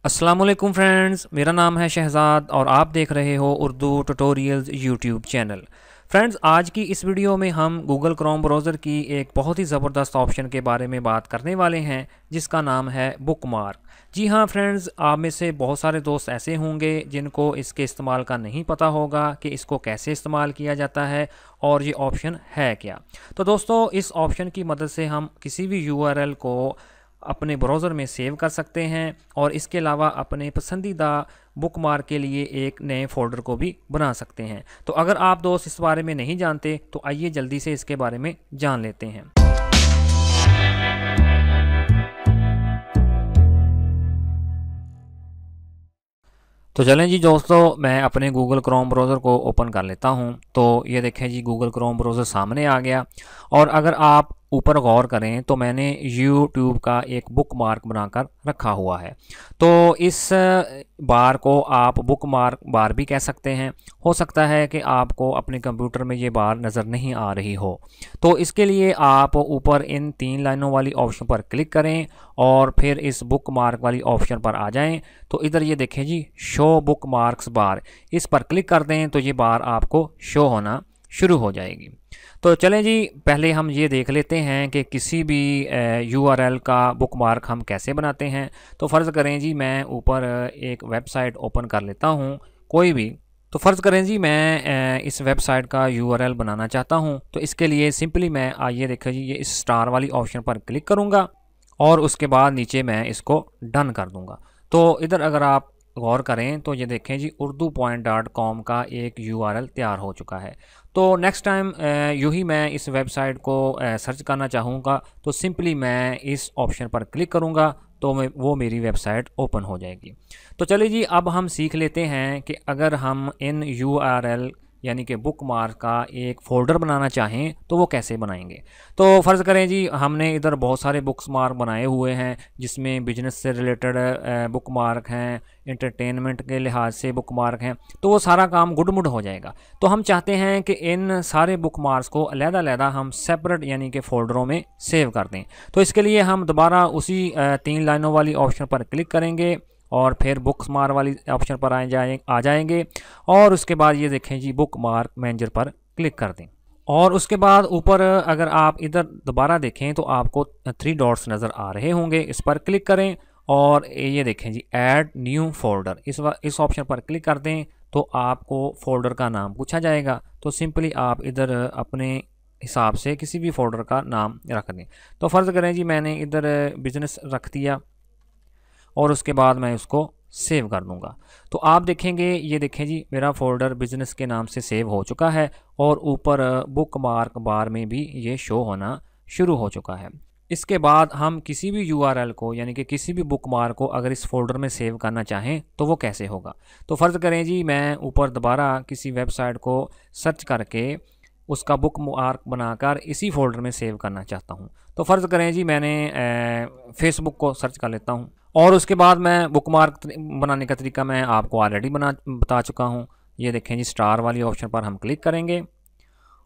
अस्सलामुअलैकुम फ्रेंड्स, मेरा नाम है शहज़ाद और आप देख रहे हो Urdu tutorials YouTube channel. Friends, आज की इस वीडियो में हम गूगल क्रोम ब्राउज़र की एक बहुत ही ज़बरदस्त ऑप्शन के बारे में बात करने वाले हैं जिसका नाम है बुकमार्क। जी हाँ फ्रेंड्स, आप में से बहुत सारे दोस्त ऐसे होंगे जिनको इसके इस्तेमाल का नहीं पता होगा कि इसको कैसे इस्तेमाल किया जाता है और ये ऑप्शन है क्या। तो दोस्तों, इस ऑप्शन की मदद से हम किसी भी यूआरएल को अपने ब्राउज़र में सेव कर सकते हैं और इसके अलावा अपने पसंदीदा बुकमार्क के लिए एक नए फ़ोल्डर को भी बना सकते हैं। तो अगर आप दोस्त इस बारे में नहीं जानते तो आइए जल्दी से इसके बारे में जान लेते हैं। तो चलें जी दोस्तों, मैं अपने गूगल क्रोम ब्राउज़र को ओपन कर लेता हूं। तो ये देखें जी, गूगल क्रोम ब्राउज़र सामने आ गया। और अगर आप ऊपर गौर करें तो मैंने यूट्यूब का एक बुकमार्क बनाकर रखा हुआ है। तो इस बार को आप बुकमार्क बार भी कह सकते हैं। हो सकता है कि आपको अपने कंप्यूटर में ये बार नज़र नहीं आ रही हो। तो इसके लिए आप ऊपर इन 3 लाइनों वाली ऑप्शन पर क्लिक करें और फिर इस बुकमार्क वाली ऑप्शन पर आ जाएं। तो इधर ये देखें जी, शो बुकमार्क्स बार, इस पर क्लिक कर दें तो ये बार आपको शो होना शुरू हो जाएगी। तो चलें जी, पहले हम ये देख लेते हैं कि किसी भी यूआरएल का बुकमार्क हम कैसे बनाते हैं। तो फ़र्ज़ करें जी, मैं ऊपर एक वेबसाइट ओपन कर लेता हूँ कोई भी। तो फ़र्ज़ करें जी, मैं इस वेबसाइट का यूआरएल बनाना चाहता हूँ। तो इसके लिए सिंपली मैं आइए देखें जी, ये इस स्टार वाली ऑप्शन पर क्लिक करूँगा और उसके बाद नीचे मैं इसको डन कर दूँगा। तो इधर अगर आप गौर करें तो ये देखें जी, urdupoint.com का एक यूआरएल तैयार हो चुका है। तो नेक्स्ट टाइम यूँ ही मैं इस वेबसाइट को सर्च करना चाहूँगा तो सिंपली मैं इस ऑप्शन पर क्लिक करूँगा तो वो मेरी वेबसाइट ओपन हो जाएगी। तो चलिए जी, अब हम सीख लेते हैं कि अगर हम इन यूआरएल यानी कि बुकमार्क का एक फ़ोल्डर बनाना चाहें तो वो कैसे बनाएंगे। तो फ़र्ज़ करें जी, हमने इधर बहुत सारे बुकमार्क बनाए हुए हैं जिसमें बिजनेस से रिलेटेड बुकमार्क हैं, इंटरटेनमेंट के लिहाज से बुकमार्क हैं। तो वो सारा काम गुडमुड हो जाएगा। तो हम चाहते हैं कि इन सारे बुकमार्क्स को अलग-अलग हम सेपरेट यानी कि फ़ोल्डरों में सेव कर दें। तो इसके लिए हम दोबारा उसी 3 लाइनों वाली ऑप्शन पर क्लिक करेंगे और फिर बुकमार्क वाली ऑप्शन पर आ जाएंगे और उसके बाद ये देखें जी, बुकमार्क मैनेजर पर क्लिक कर दें। और उसके बाद ऊपर अगर आप इधर दोबारा देखें तो आपको 3 डॉट्स नज़र आ रहे होंगे, इस पर क्लिक करें और ये देखें जी, ऐड न्यू फोल्डर, इस ऑप्शन पर क्लिक कर दें तो आपको फ़ोल्डर का नाम पूछा जाएगा। तो सिंपली आप इधर अपने हिसाब से किसी भी फ़ोल्डर का नाम रख दें। तो फ़र्ज़ करें जी, मैंने इधर बिज़नेस रख दिया और उसके बाद मैं उसको सेव कर दूंगा। तो आप देखेंगे, ये देखें जी, मेरा फ़ोल्डर बिज़नेस के नाम से सेव हो चुका है और ऊपर बुकमार्क बार में भी ये शो होना शुरू हो चुका है। इसके बाद हम किसी भी यूआरएल को यानी कि किसी भी बुकमार्क को अगर इस फोल्डर में सेव करना चाहें तो वो कैसे होगा। तो फ़र्ज़ करें जी, मैं ऊपर दोबारा किसी वेबसाइट को सर्च करके उसका बुकमार्क बनाकर इसी फ़ोल्डर में सेव करना चाहता हूँ। तो फ़र्ज़ करें जी, मैंने फ़ेसबुक को सर्च कर लेता हूँ और उसके बाद मैं बुकमार्क बनाने का तरीका मैं आपको ऑलरेडी बता चुका हूँ। ये देखें जी, स्टार वाली ऑप्शन पर हम क्लिक करेंगे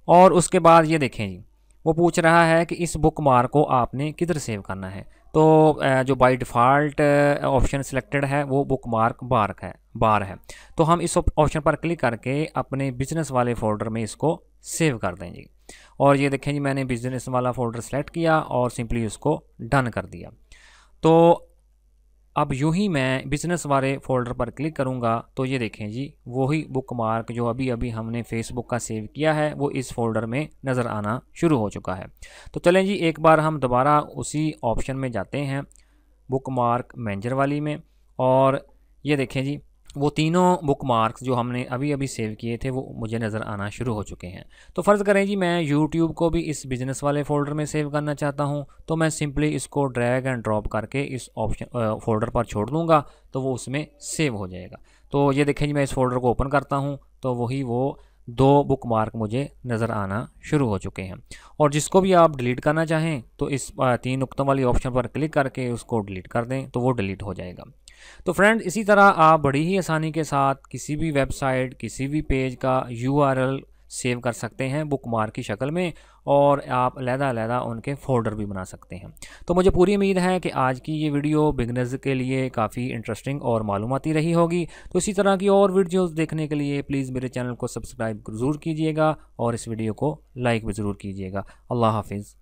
और उसके बाद ये देखें जी, वो पूछ रहा है कि इस बुकमार्क को आपने किधर सेव करना है। तो जो बाय डिफ़ॉल्ट ऑप्शन सिलेक्टेड है वो बुकमार्क बार है। तो हम इस ऑप्शन पर क्लिक करके अपने बिजनेस वाले फ़ोल्डर में इसको सेव कर दें जी। और ये देखें जी, मैंने बिजनेस वाला फ़ोल्डर सेलेक्ट किया और सिंपली उसको डन कर दिया। तो अब यूं ही मैं बिज़नेस वाले फ़ोल्डर पर क्लिक करूंगा तो ये देखें जी, वही बुकमार्क जो अभी अभी हमने फेसबुक का सेव किया है वो इस फ़ोल्डर में नज़र आना शुरू हो चुका है। तो चलें जी, एक बार हम दोबारा उसी ऑप्शन में जाते हैं, बुकमार्क मैनेजर वाली में, और ये देखें जी, वो तीनों बुकमार्क्स जो हमने अभी अभी सेव किए थे वो मुझे नज़र आना शुरू हो चुके हैं। तो फ़र्ज़ करें जी, मैं यूट्यूब को भी इस बिज़नेस वाले फ़ोल्डर में सेव करना चाहता हूं। तो मैं सिंपली इसको ड्रैग एंड ड्रॉप करके इस ऑप्शन फ़ोल्डर पर छोड़ दूंगा तो वो उसमें सेव हो जाएगा। तो ये देखें जी, मैं इस फ़ोल्डर को ओपन करता हूँ तो वही वो 2 बुकमार्क मुझे नज़र आना शुरू हो चुके हैं। और जिसको भी आप डिलीट करना चाहें तो इस 3 नुक्तों वाली ऑप्शन पर क्लिक करके उसको डिलीट कर दें तो वो डिलीट हो जाएगा। तो फ्रेंड, इसी तरह आप बड़ी ही आसानी के साथ किसी भी वेबसाइट, किसी भी पेज का यूआरएल सेव कर सकते हैं बुकमार्क की शक्ल में, और आप अलग-अलग उनके फ़ोल्डर भी बना सकते हैं। तो मुझे पूरी उम्मीद है कि आज की ये वीडियो बिगनर्स के लिए काफ़ी इंटरेस्टिंग और मालूमाती रही होगी। तो इसी तरह की और वीडियोज़ देखने के लिए प्लीज़ मेरे चैनल को सब्सक्राइब ज़रूर कीजिएगा और इस वीडियो को लाइक भी ज़रूर कीजिएगा। अल्लाह हाफिज़।